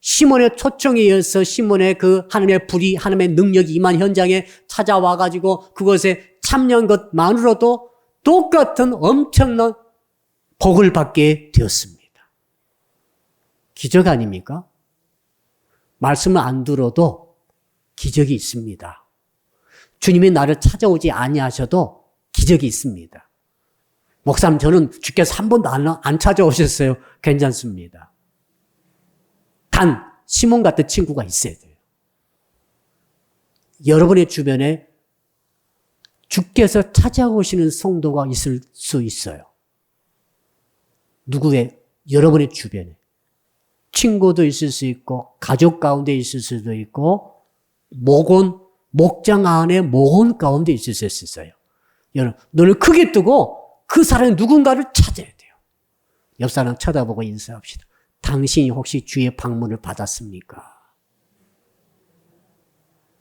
[SPEAKER 1] 시몬의 초청에 의해서 시몬의 그 하나님의 불이, 하나님의 능력이 임한 현장에 찾아와가지고 그것에 참여한 것만으로도 똑같은 엄청난 복을 받게 되었습니다. 기적 아닙니까? 말씀을 안 들어도 기적이 있습니다. 주님이 나를 찾아오지 아니하셔도 기적이 있습니다. 목사님, 저는 주께서 한 번도 안 찾아오셨어요. 괜찮습니다. 단 시몬 같은 친구가 있어야 돼요. 여러분의 주변에 주께서 찾아오시는 성도가 있을 수 있어요. 여러분의 주변에. 친구도 있을 수 있고, 가족 가운데 있을 수도 있고, 목장 안에 목원 가운데 있을 수 있어요. 여러분, 눈을 크게 뜨고 그 사람이 누군가를 찾아야 돼요. 옆 사람 쳐다보고 인사합시다. 당신이 혹시 주의 방문을 받았습니까?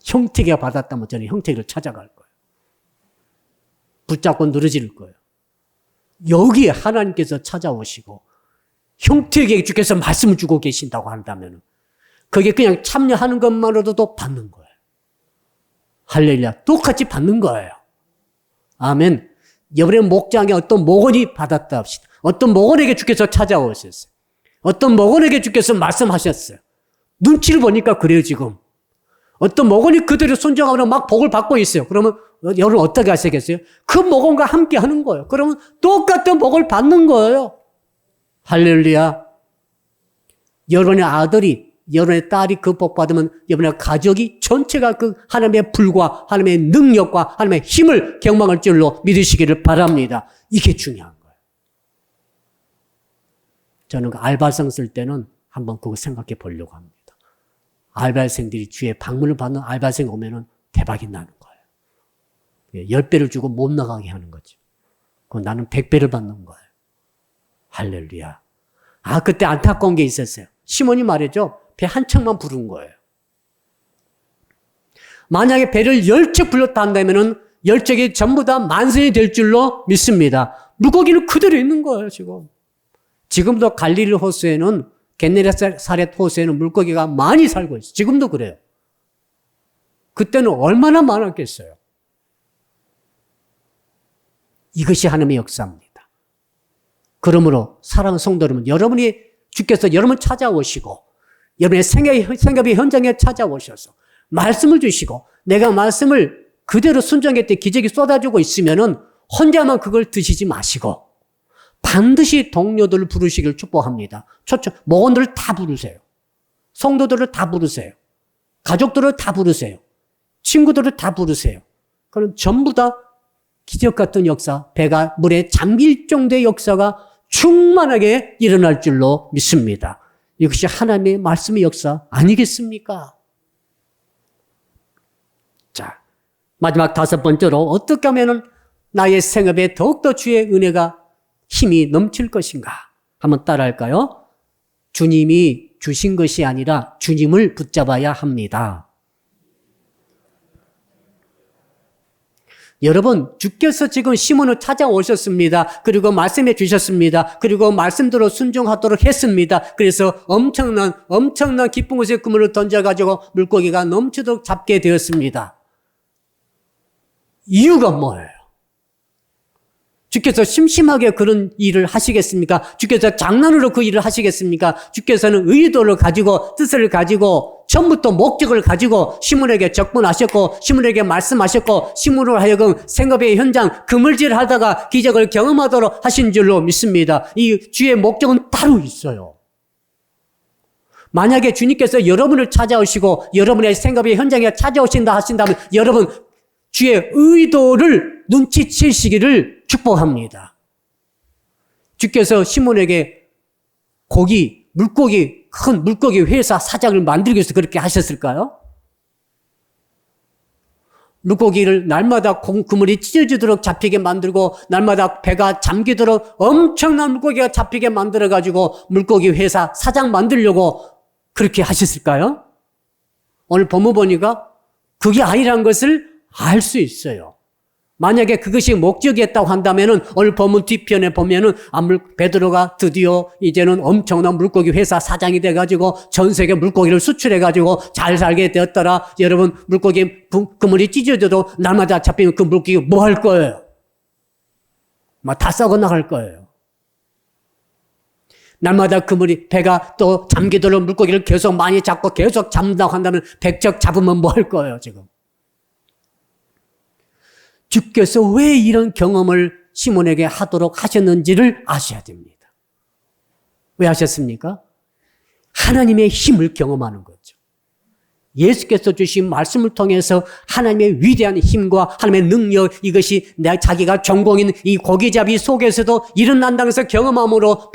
[SPEAKER 1] 형택이가 받았다면 저는 형택이를 찾아갈 거예요. 붙잡고 늘어질 거예요. 여기에 하나님께서 찾아오시고 형택에게 주께서 말씀을 주고 계신다고 한다면 그게 그냥 참여하는 것만으로도 받는 거예요. 할렐루야. 똑같이 받는 거예요. 아멘. 여러분의 목장에 어떤 목원이 받았다 합시다. 어떤 목원에게 주께서 찾아오셨어요. 어떤 목원에게 주께서 말씀하셨어요. 눈치를 보니까 그래요, 지금. 어떤 목원이 그대로 순종하면 막 복을 받고 있어요. 그러면 여러분 어떻게 하시겠어요? 그 목원과 함께 하는 거예요. 그러면 똑같은 복을 받는 거예요. 할렐루야. 여러분의 아들이, 여러분의 딸이 그 복 받으면 여러분의 가족이 전체가 그 하나님의 불과 하나님의 능력과 하나님의 힘을 경험할 줄로 믿으시기를 바랍니다. 이게 중요한 거예요. 저는 그 알바생 쓸 때는 한번 그거 생각해 보려고 합니다. 알바생들이 주의 방문을 받는 알바생 오면은 대박이 나는 거예요. 10배를 주고 못 나가게 하는 거죠. 그건 나는 100배를 받는 거예요. 할렐루야. 그때 안타까운 게 있었어요. 시몬이 말했죠. 배 한 척만 부른 거예요. 만약에 배를 10척 불렀다 한다면은 10척이 전부 다 만선이 될 줄로 믿습니다. 물고기는 그대로 있는 거예요, 지금. 지금도 갈릴리 호수에는, 겟네사렛 호수에는 물고기가 많이 살고 있어요. 지금도 그래요. 그때는 얼마나 많았겠어요. 이것이 하나님의 역사입니다. 그러므로 사랑하는 성도 여러분, 주께서 여러분 찾아오시고 여러분의 생업의 현장에 찾아오셔서 말씀을 주시고 내가 말씀을 그대로 순종했을 때 기적이 쏟아지고 있으면은 혼자만 그걸 드시지 마시고 반드시 동료들을 부르시길 축복합니다. 목원들을 다 부르세요. 성도들을 다 부르세요. 가족들을 다 부르세요. 친구들을 다 부르세요. 그럼 전부 다 기적 같은 역사, 배가 물에 잠길 정도의 역사가 충만하게 일어날 줄로 믿습니다. 이것이 하나님의 말씀의 역사 아니겠습니까? 자, 마지막 5번째로 어떻게 하면 나의 생업에 더욱더 주의 은혜가 힘이 넘칠 것인가? 한번 따라할까요? 주님이 주신 것이 아니라 주님을 붙잡아야 합니다. 여러분, 주께서 지금 시몬을 찾아오셨습니다. 그리고 말씀해 주셨습니다. 그리고 말씀대로 순종하도록 했습니다. 그래서 엄청난 깊은 곳에 그물을 던져가지고 물고기가 넘치도록 잡게 되었습니다. 이유가 뭐예요? 주께서 심심하게 그런 일을 하시겠습니까? 주께서 장난으로 그 일을 하시겠습니까? 주께서는 의도를 가지고 뜻을 가지고 처음부터 목적을 가지고 시몬에게 접근하셨고 시몬에게 말씀하셨고 시몬으로 하여금 생업의 현장 그물질하다가 기적을 경험하도록 하신 줄로 믿습니다. 이 주의 목적은 따로 있어요. 만약에 주님께서 여러분을 찾아오시고 여러분의 생업의 현장에 찾아오신다 하신다면 여러분 주의 의도를 눈치채시기를 축복합니다. 주께서 시몬에게 큰 물고기 회사 사장을 만들기 위해서 그렇게 하셨을까요? 물고기를 날마다 그물이 찢어지도록 잡히게 만들고 날마다 배가 잠기도록 엄청난 물고기가 잡히게 만들어가지고 물고기 회사 사장 만들려고 그렇게 하셨을까요? 오늘 본문 보니까 그게 아니라는 것을 알 수 있어요. 만약에 그것이 목적이었다고 한다면은 오늘 본문 뒤편에 보면은 베드로가 드디어 이제는 엄청난 물고기 회사 사장이 돼가지고 전 세계 물고기를 수출해가지고 잘 살게 되었더라. 여러분 물고기 그물이 찢어져도 날마다 잡히면 그 물고기 뭐 할 거예요? 다 썩어 나갈 거예요. 날마다 그물이 배가 또 잠기도록 물고기를 계속 많이 잡고 계속 잡는다고 한다면 백적 잡으면 뭐 할 거예요 지금? 주께서 왜 이런 경험을 시몬에게 하도록 하셨는지를 아셔야 됩니다. 왜 하셨습니까? 하나님의 힘을 경험하는 거죠. 예수께서 주신 말씀을 통해서 하나님의 위대한 힘과 하나님의 능력, 이것이 자기가 전공인 이 고기잡이 속에서도 일어난다는 것을 경험함으로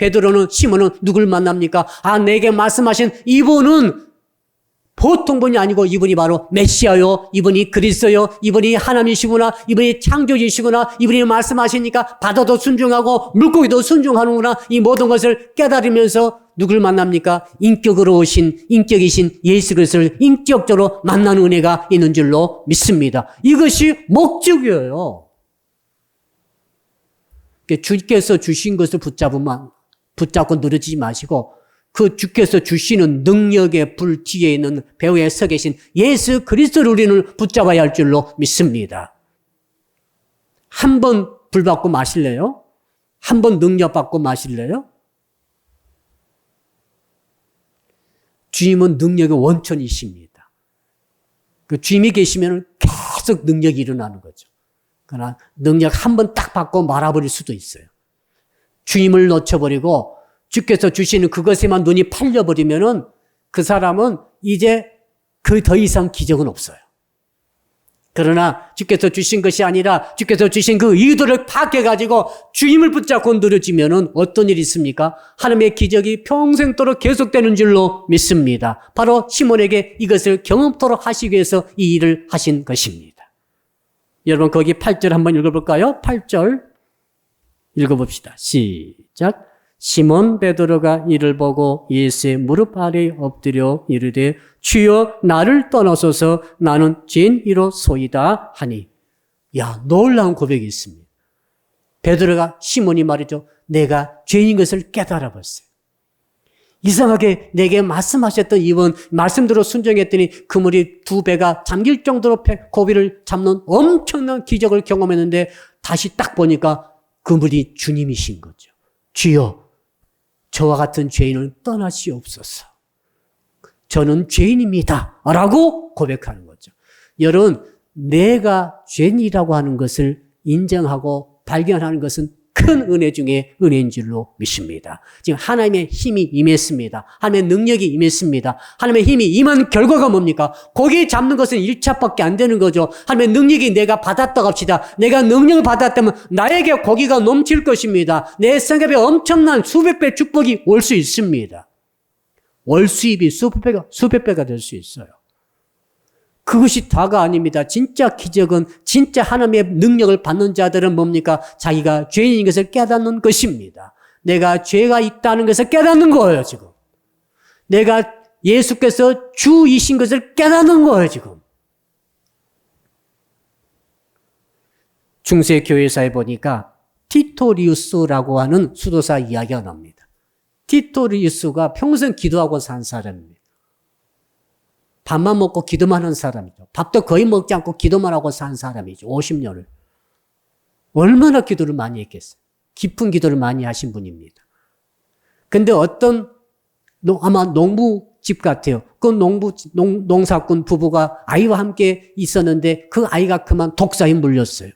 [SPEAKER 1] 시몬은 누굴 만납니까? 내게 말씀하신 이분은 보통 분이 아니고 이분이 바로 메시아요, 이분이 그리스도요, 이분이 하나님이시구나, 이분이 창조주시구나, 이분이 말씀하시니까 바다도 순종하고 물고기도 순종하는구나, 이 모든 것을 깨달으면서 누굴 만납니까? 인격이신 예수 그리스도를 인격적으로 만나는 은혜가 있는 줄로 믿습니다. 이것이 목적이에요. 주께서 주신 것을 붙잡고 늘어지지 마시고 그 주께서 주시는 능력의 불 뒤에 있는 배후에 서 계신 예수 그리스도를 우리는 붙잡아야 할 줄로 믿습니다. 한 번 불 받고 마실래요? 한 번 능력 받고 마실래요? 주님은 능력의 원천이십니다. 그 주님이 계시면 계속 능력이 일어나는 거죠. 그러나 능력 한 번 딱 받고 말아버릴 수도 있어요. 주님을 놓쳐버리고 주께서 주시는 그것에만 눈이 팔려버리면은 그 사람은 이제 그 더 이상 기적은 없어요. 그러나 주께서 주신 것이 아니라 주께서 주신 그 의도를 파악해가지고 주님을 붙잡고 늘어지면은 어떤 일이 있습니까? 하나님의 기적이 평생도록 계속되는 줄로 믿습니다. 바로 시몬에게 이것을 경험토록 하시기 위해서 이 일을 하신 것입니다. 여러분 거기 8절 한번 읽어볼까요? 8절 읽어봅시다. 시작. 시몬 베드로가 이를 보고 예수의 무릎 아래에 엎드려 이르되 주여 나를 떠나소서 나는 죄인이로소이다 하니. 놀라운 고백이 있습니다. 베드로가 시몬이 말이죠. 내가 죄인인 것을 깨달아 봤어요. 이상하게 내게 말씀하셨던 이번 말씀대로 순종했더니 그물이 2배가 잠길 정도로 고비를 잡는 엄청난 기적을 경험했는데 다시 딱 보니까 그물이 주님이신 거죠. 주여 저와 같은 죄인을 떠나시옵소서. 저는 죄인입니다. 라고 고백하는 거죠. 여러분, 내가 죄인이라고 하는 것을 인정하고 발견하는 것은 큰 은혜 중에 은혜인 줄로 믿습니다. 지금 하나님의 힘이 임했습니다. 하나님의 능력이 임했습니다. 하나님의 힘이 임한 결과가 뭡니까? 고기 잡는 것은 1차밖에 안 되는 거죠. 하나님의 능력이 내가 받았다고 합시다. 내가 능력을 받았다면 나에게 고기가 넘칠 것입니다. 내 생각에 엄청난 수백 배 축복이 올 수 있습니다. 월 수입이 수백 배가 될 수 있어요. 그것이 다가 아닙니다. 진짜 기적은 진짜 하나님의 능력을 받는 자들은 뭡니까? 자기가 죄인인 것을 깨닫는 것입니다. 내가 죄가 있다는 것을 깨닫는 거예요, 지금. 내가 예수께서 주이신 것을 깨닫는 거예요, 지금. 중세 교회사에 보니까 티토리우스라고 하는 수도사 이야기가 납니다. 티토리우스가 평생 기도하고 산 사람입니다. 밥만 먹고 기도만 하는 사람이죠. 밥도 거의 먹지 않고 기도만 하고 산 사람이죠. 50년을. 얼마나 기도를 많이 했겠어요. 깊은 기도를 많이 하신 분입니다. 근데 아마 농부집 같아요. 그 농사꾼 부부가 아이와 함께 있었는데 그 아이가 그만 독사에 물렸어요.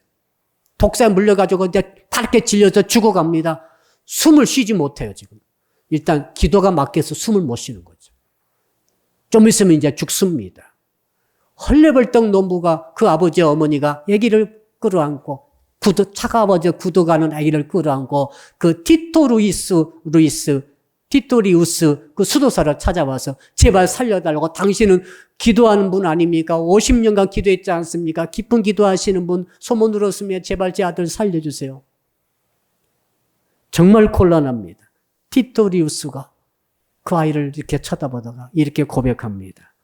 [SPEAKER 1] 독사에 물려가지고 이제 파랗게 질려서 죽어갑니다. 숨을 쉬지 못해요, 지금. 일단 기도가 막혀서 숨을 못 쉬는 거죠. 좀 있으면 이제 죽습니다. 헐레벌떡 노부가 그 아버지 어머니가 아기를 끌어안고 차가워져 굳어가는 아기를 끌어안고 그 티토리우스 그 수도사를 찾아와서 제발 살려달라고 당신은 기도하는 분 아닙니까? 50년간 기도했지 않습니까? 깊은 기도하시는 분 소문 들었으면 제발 제 아들 살려주세요. 정말 곤란합니다. 티토리우스가 그 아이를 이렇게 쳐다보다가 이렇게 고백합니다.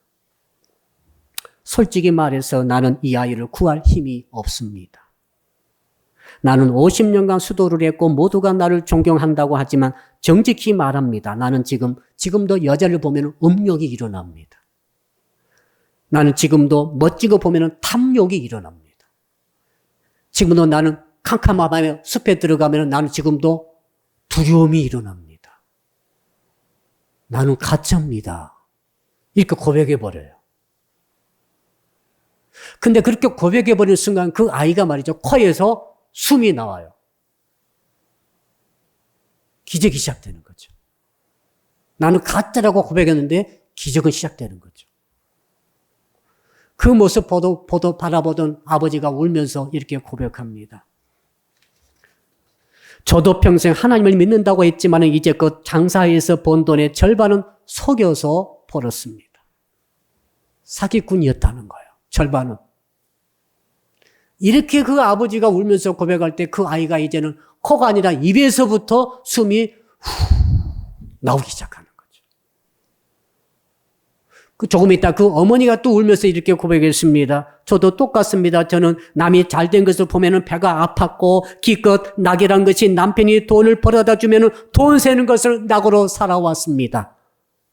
[SPEAKER 1] 솔직히 말해서 나는 이 아이를 구할 힘이 없습니다. 나는 50년간 수도를 했고 모두가 나를 존경한다고 하지만 정직히 말합니다. 나는 지금도 여자를 보면 음욕이 일어납니다. 나는 지금도 멋지고 보면 탐욕이 일어납니다. 지금도 나는 캄캄하며 숲에 들어가면 나는 지금도 두려움이 일어납니다. 나는 가짜입니다. 이렇게 고백해버려요. 근데 그렇게 고백해버리는 순간 그 아이가 말이죠. 코에서 숨이 나와요. 기적이 시작되는 거죠. 나는 가짜라고 고백했는데 기적은 시작되는 거죠. 그 모습 바라보던 아버지가 울면서 이렇게 고백합니다. 저도 평생 하나님을 믿는다고 했지만 이제껏 장사해서 번 돈의 절반은 속여서 벌었습니다. 사기꾼이었다는 거예요. 절반은. 이렇게 그 아버지가 울면서 고백할 때 그 아이가 이제는 코가 아니라 입에서부터 숨이 나오기 시작하는 거죠. 조금 있다 그 어머니가 또 울면서 이렇게 고백했습니다. 저도 똑같습니다. 저는 남이 잘된 것을 보면 배가 아팠고 기껏 낙이란 것이 남편이 돈을 벌어다 주면 돈 세는 것을 낙으로 살아왔습니다.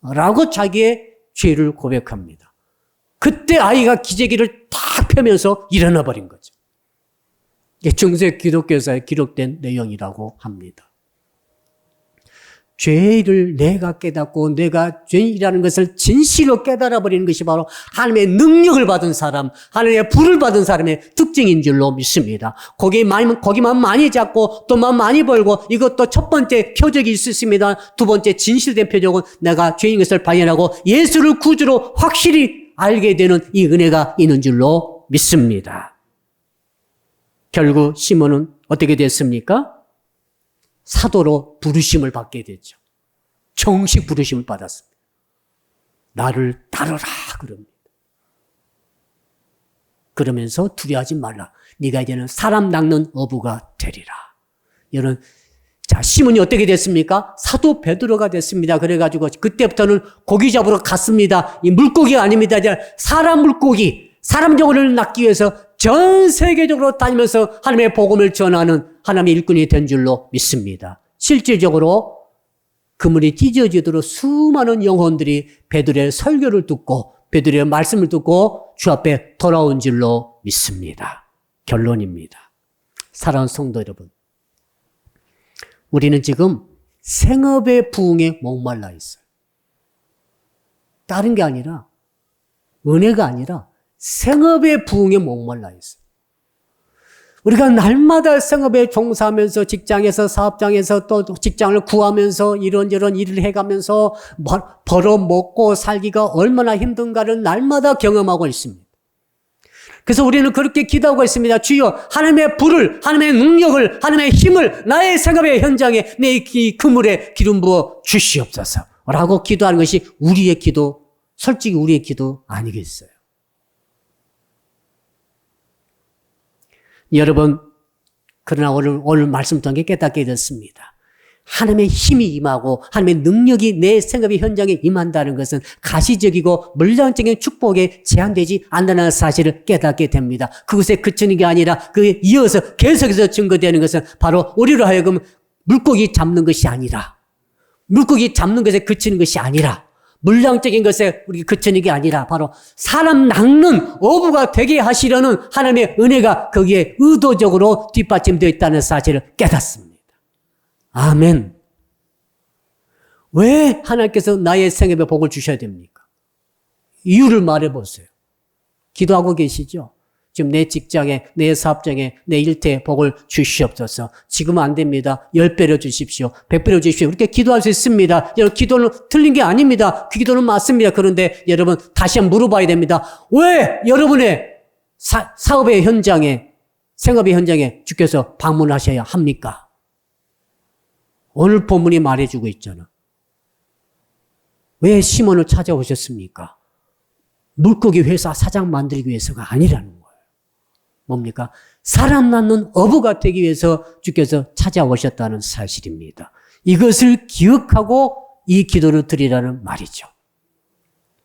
[SPEAKER 1] 라고 자기의 죄를 고백합니다. 그때 아이가 기저귀를 탁 펴면서 일어나 버린 거죠. 중세 기독교사에 기록된 내용이라고 합니다. 죄를 내가 깨닫고 내가 죄인이라는 것을 진실로 깨달아 버리는 것이 바로 하나님의 능력을 받은 사람, 하나님의 불을 받은 사람의 특징인 줄로 믿습니다. 고기만 많이 잡고 돈만 많이 벌고 이것도 첫 번째 표적이 있습니다. 두 번째 진실된 표적은 내가 죄인인 것을 발견하고 예수를 구주로 확실히 알게 되는 이 은혜가 있는 줄로 믿습니다. 결국 시몬은 어떻게 됐습니까? 사도로 부르심을 받게 됐죠. 정식 부르심을 받았습니다. 나를 따르라 그럽니다. 그러면서 두려워하지 말라. 네가 이제는 사람 낚는 어부가 되리라. 여러분, 자, 시몬이 어떻게 됐습니까? 사도 베드로가 됐습니다. 그래가지고 그때부터는 고기 잡으러 갔습니다. 이 물고기가 아닙니다. 이제 사람 물고기, 사람 영혼을 낚기 위해서 전 세계적으로 다니면서 하나님의 복음을 전하는 하나님의 일꾼이 된 줄로 믿습니다. 실질적으로 그물이 찢어지도록 수많은 영혼들이 베드로의 설교를 듣고 베드로의 말씀을 듣고 주 앞에 돌아온 줄로 믿습니다. 결론입니다. 사랑하는 성도 여러분, 우리는 지금 생업의 부흥에 목말라 있어요. 다른 게 아니라 은혜가 아니라 생업의 부흥에 목말라 있어요. 우리가 날마다 생업에 종사하면서 직장에서 사업장에서 또 직장을 구하면서 이런저런 일을 해가면서 벌어먹고 살기가 얼마나 힘든가를 날마다 경험하고 있습니다. 그래서 우리는 그렇게 기도하고 있습니다. 주여 하나님의 불을, 하나님의 능력을, 하나님의 힘을 나의 생업의 현장에 내 그물에 기름 부어 주시옵소서 라고 기도하는 것이 우리의 기도, 솔직히 우리의 기도 아니겠어요? 여러분, 그러나 오늘 말씀 통해 깨닫게 됐습니다. 하나님의 힘이 임하고 하나님의 능력이 내 생업의 현장에 임한다는 것은 가시적이고 물량적인 축복에 제한되지 않는다는 사실을 깨닫게 됩니다. 그것에 그치는 게 아니라 그에 이어서 계속해서 증거되는 것은 바로 우리로 하여금 물고기 잡는 것이 아니라 물고기 잡는 것에 그치는 것이 아니라 물량적인 것에 우리 그치는 게 아니라 바로 사람 낚는 어부가 되게 하시려는 하나님의 은혜가 거기에 의도적으로 뒷받침되어 있다는 사실을 깨닫습니다. 아멘. 왜 하나님께서 나의 생업에 복을 주셔야 됩니까? 이유를 말해 보세요. 기도하고 계시죠? 지금 내 직장에, 내 사업장에, 내 일터에 복을 주시옵소서. 지금은 안 됩니다. 10배로 주십시오. 100배로 주십시오. 그렇게 기도할 수 있습니다. 여러분, 기도는 틀린 게 아닙니다. 그 기도는 맞습니다. 그런데 여러분, 다시 한번 물어봐야 됩니다. 왜 여러분의 사업의 현장에, 생업의 현장에 주께서 방문하셔야 합니까? 오늘 본문이 말해주고 있잖아. 왜 시몬을 찾아오셨습니까? 물고기 회사 사장 만들기 위해서가 아니라는 거예요. 뭡니까? 사람 낳는 어부가 되기 위해서 주께서 찾아오셨다는 사실입니다. 이것을 기억하고 이 기도를 드리라는 말이죠.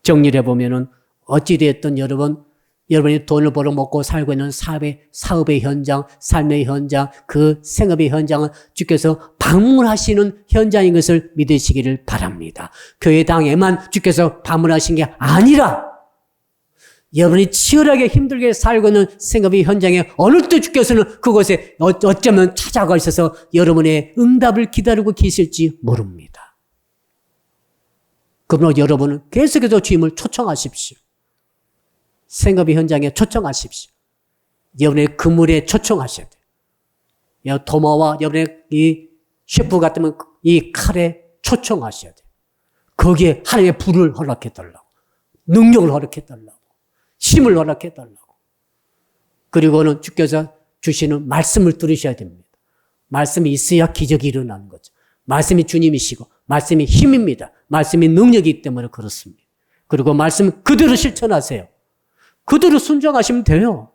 [SPEAKER 1] 정리를 해보면은 어찌되었든 여러분이 돈을 벌어 먹고 살고 있는 사업의 현장, 삶의 현장, 그 생업의 현장은 주께서 방문하시는 현장인 것을 믿으시기를 바랍니다. 교회당에만 주께서 방문하신 게 아니라 여러분이 치열하게 힘들게 살고 있는 생업의 현장에 어느 때 주께서는 그곳에 어쩌면 찾아가셔서 여러분의 응답을 기다리고 계실지 모릅니다. 그러므로 여러분은 계속해서 주님을 초청하십시오. 생업의 현장에 초청하십시오. 여러분의 그물에 초청하셔야 돼요. 도마와 여러분의 이 셰프 같으면 이 칼에 초청하셔야 돼요. 거기에 하나님의 불을 허락해달라고, 능력을 허락해달라고, 힘을 허락해달라고. 그리고는 주께서 주시는 말씀을 들으셔야 됩니다. 말씀이 있어야 기적이 일어나는 거죠. 말씀이 주님이시고 말씀이 힘입니다. 말씀이 능력이기 때문에 그렇습니다. 그리고 말씀 그대로 실천하세요. 그대로 순종하시면 돼요.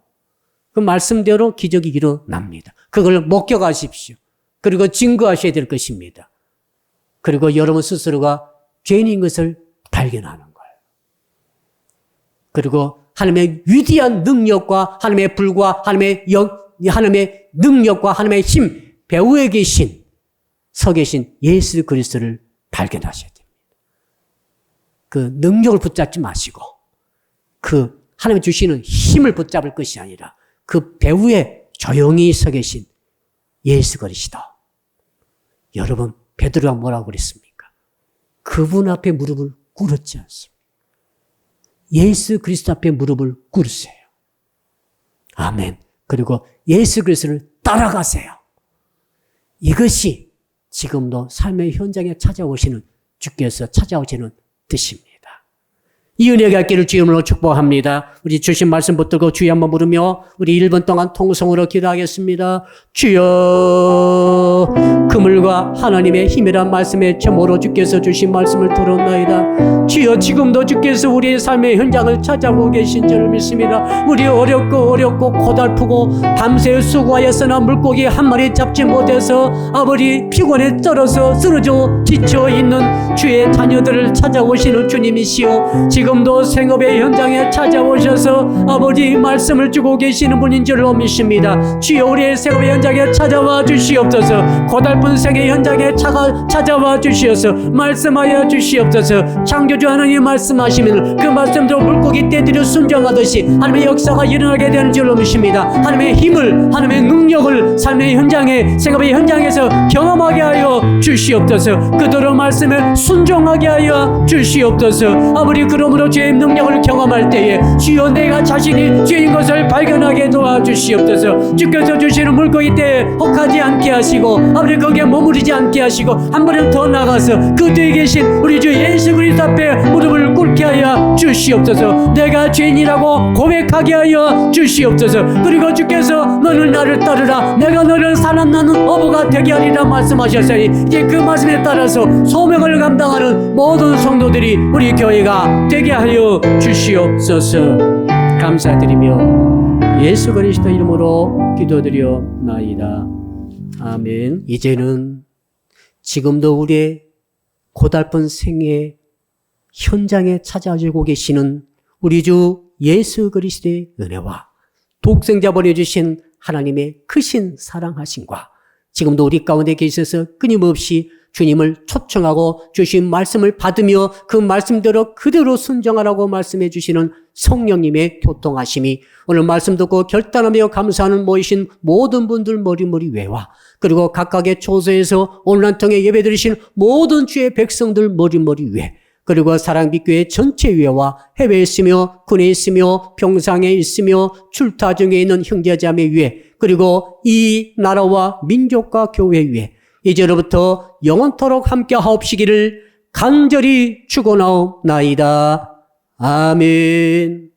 [SPEAKER 1] 그 말씀대로 기적이 일어납니다. 그걸 목격하십시오. 그리고 증거하셔야 될 것입니다. 그리고 여러분 스스로가 죄인인 것을 발견하는 거예요. 그리고 하나님의 위대한 능력과 하나님의 불과 하나님의 능력과 하나님의 힘, 배후에 서 계신 예수 그리스도를 발견하셔야 됩니다. 그 능력을 붙잡지 마시고 그 하나님 주시는 힘을 붙잡을 것이 아니라 그 배후에 조용히 서 계신 예수 그리스도. 여러분, 베드로가 뭐라고 그랬습니까? 그분 앞에 무릎을 꿇었지 않습니까? 예수 그리스도 앞에 무릎을 꿇으세요. 아멘. 그리고 예수 그리스도를 따라가세요. 이것이 지금도 삶의 현장에 주께서 찾아오시는 뜻입니다. 이 은혜가 있기를 주님으로 축복합니다. 우리 주신 말씀 붙들고 주여 한번 부르며 우리 1분 동안 통성으로 기도하겠습니다. 주여, 그물과 하나님의 힘이란 말씀의 제목으로 주께서 주신 말씀을 들었나이다. 주여, 지금도 주께서 우리의 삶의 현장을 찾아보고 계신 줄 믿습니다. 우리 어렵고 고달프고 밤새 수고하였으나 물고기 한 마리 잡지 못해서 아버지 피곤에 떨어서 쓰러져 지쳐 있는 주의 자녀들을 찾아오시는 주님이시오. 지금도 생업의 현장에 찾아오셔서 아버지 말씀을 주고 계시는 분인 줄로 믿습니다. 주여, 우리의 생업의 현장에 찾아와 주시옵소서. 고달픈 생의 현장에 찾아와 주시옵소서. 말씀하여 주시옵소서. 창조주 하나님 말씀하시면 그 말씀대로 물고기 떼들여 순종하듯이 하나님의 역사가 일어나게 되는 줄로 믿습니다. 하나님의 힘을, 하나님의 능력을 삶의 현장에, 생업의 현장에서 경험하게 하여 주시옵소서. 그대로 말씀에 순종하게 하여 주시옵소서. 아버지, 그러므로 주의 능력을 경험할 때에 주여, 내가 자신이 죄인 것을 발견하게 도와주시옵소서. 주께서 주시는 물고기 때에 혹하지 않게 하시고 아버지 거기에 머무르지 않게 하시고 한 번은 더 나가서 그 뒤에 계신 우리 주 예수 그리스도 앞에 무릎을 꿇게 하여 주시옵소서. 내가 죄인이라고 고백하게 하여 주시옵소서. 그리고 주께서 너는 나를 따르라, 내가 너를 살아나는 어부가 되게 하리라 말씀하셨으니 이제 그 말씀에 따라서 소명을 감당하는 모든 성도들이 우리 교회가 되게 하여 주시옵소서. 감사드리며 예수 그리스도 이름으로 기도드려나이다. 아멘. 이제는 지금도 우리의 고달픈 생의 현장에 찾아주고 계시는 우리 주 예수 그리스도의 은혜와 독생자 보내주신 하나님의 크신 사랑하심과 지금도 우리 가운데 계셔서 끊임없이 주님을 초청하고 주신 말씀을 받으며 그 말씀대로 그대로 순종하라고 말씀해 주시는 성령님의 교통하심이 오늘 말씀 듣고 결단하며 감사하는 모이신 모든 분들 머리머리 외와 그리고 각각의 초소에서 온라인 통해 예배드리신 모든 주의 백성들 머리머리 외 그리고 사랑빛교회 전체 위에와 해외에 있으며 군에 있으며 평상에 있으며 출타 중에 있는 형제자매 위에 그리고 이 나라와 민족과 교회 위에 이제로부터 영원토록 함께 하옵시기를 간절히 축원하옵나이다. 아멘.